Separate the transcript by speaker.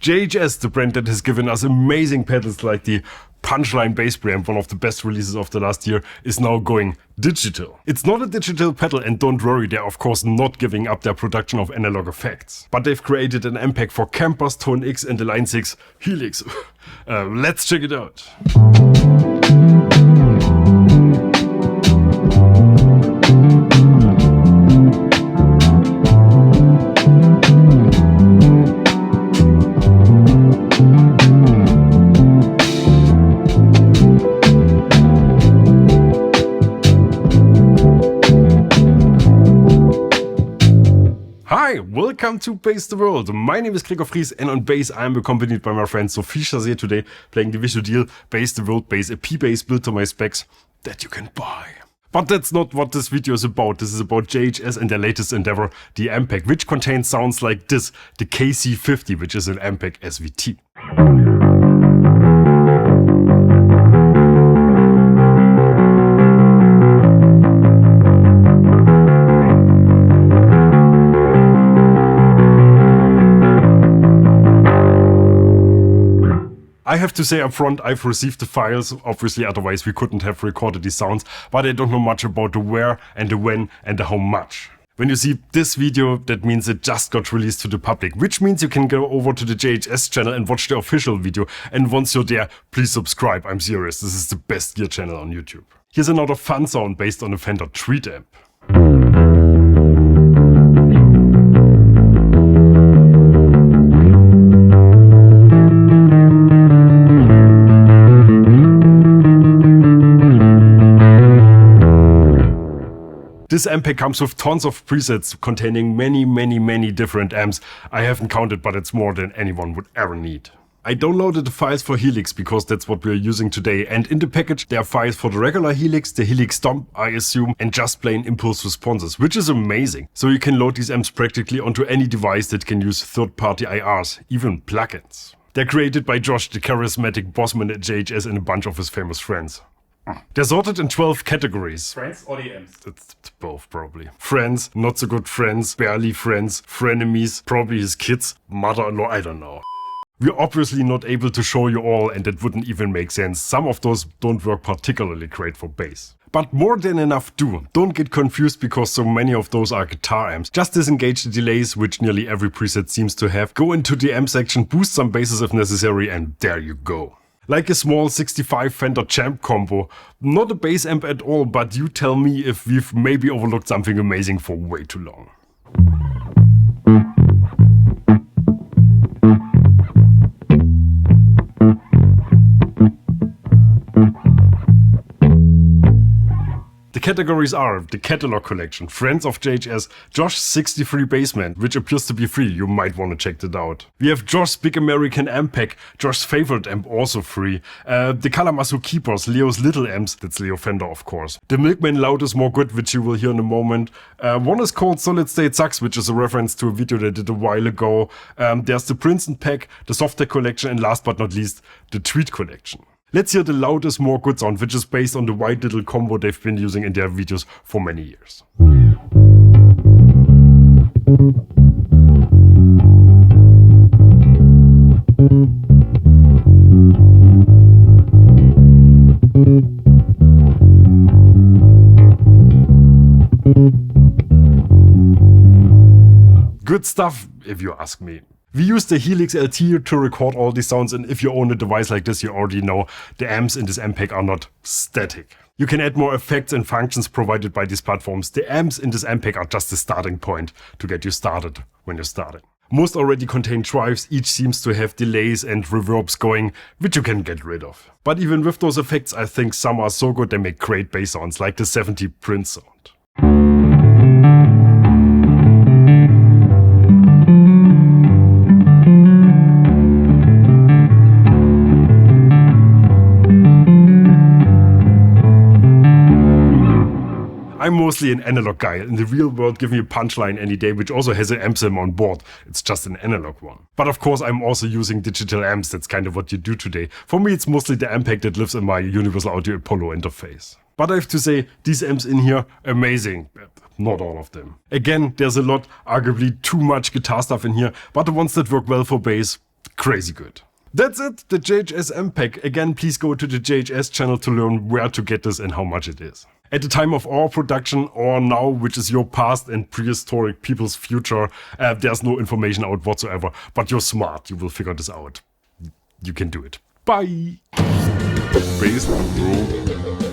Speaker 1: JHS, the brand that has given us amazing pedals like the Punchline bass preamp, one of the best releases of the last year, is now going digital. It's not a digital pedal, and don't worry, they're of course not giving up their production of analog effects. But they've created an amp pack for Campers, Tone X and the Line 6 Helix. Let's check it out. Hi, welcome to Bass the World. My name is Gregor Fries, and on bass I am accompanied by my friend Sophie Chazet today, playing the visual deal Bass the World bass, a P-bass built to my specs that you can buy. But that's not what this video is about. This is about JHS and their latest endeavor, the amp pack, which contains sounds like this, the KC50, which is an amp pack SVT. I have to say up front, I've received the files, obviously otherwise we couldn't have recorded these sounds, but I don't know much about the where and the when and the how much. When you see this video, that means it just got released to the public, which means you can go over to the JHS channel and watch the official video, and once you're there, please subscribe, I'm serious, this is the best gear channel on YouTube. Here's another fun sound based on a Fender Tweed amp. This amp pack comes with tons of presets containing many different amps. I haven't counted, but it's more than anyone would ever need. I downloaded the files for Helix because that's what we're using today, and in the package there are files for the regular Helix, the Helix Stomp, I assume, and just plain impulse responses, which is amazing. So you can load these amps practically onto any device that can use third-party IRs, even plugins. They're created by Josh, the charismatic bossman at JHS, and a bunch of his famous friends. They're sorted in 12 categories.
Speaker 2: Friends or the amps?
Speaker 1: It's both, probably. Friends, not so good friends, barely friends, frenemies, probably his kids, mother-in-law, I don't know. We're obviously not able to show you all, and that wouldn't even make sense. Some of those don't work particularly great for bass. But more than enough do. Don't get confused because so many of those are guitar amps. Just disengage the delays, which nearly every preset seems to have. Go into the amp section, boost some basses if necessary, and there you go. Like a small 65 Fender Champ combo. Not a bass amp at all, but you tell me if we've maybe overlooked something amazing for way too long. The categories are the Catalog Collection, Friends of JHS, Josh's 63 Bassman, which appears to be free, you might want to check that out. We have Josh's Big American Amp Pack, Josh's favorite amp, also free. The Kalamazoo Keepers, Leo's little amps, that's Leo Fender of course. The Milkman Loud is more good, which you will hear in a moment. One is called Solid State Sucks, which is a reference to a video they did a while ago. There's the Princeton Pack, the Software Collection, and last but not least, the Tweed Collection. Let's hear the Loudest More Good sound, which is based on the white little combo they've been using in their videos for many years. Good stuff, if you ask me. We use the Helix LT to record all these sounds, and if you own a device like this, you already know the amps in this amp pack are not static. You can add more effects and functions provided by these platforms. The amps in this amp pack are just the starting point to get you started when you're starting. Most already contain drives, each seems to have delays and reverbs going, which you can get rid of. But even with those effects, I think some are so good they make great bass sounds, like the 70 Prince sound. I'm mostly an analog guy. In the real world, give me a Punchline any day, which also has an amp sim on board. It's just an analog one. But of course, I'm also using digital amps. That's kind of what you do today. For me, it's mostly the amp pack that lives in my Universal Audio Apollo interface. But I have to say, these amps in here, amazing. Not all of them. Again, there's a lot, arguably too much guitar stuff in here, but the ones that work well for bass, Crazy good. That's it, the JHS MPEG. Again, please go to the JHS channel to learn where to get this and how much it is. At the time of our production, or now, which is your past and prehistoric people's future, there's no information out whatsoever, but you're smart, you will figure this out. You can do it. Bye! Bass the World.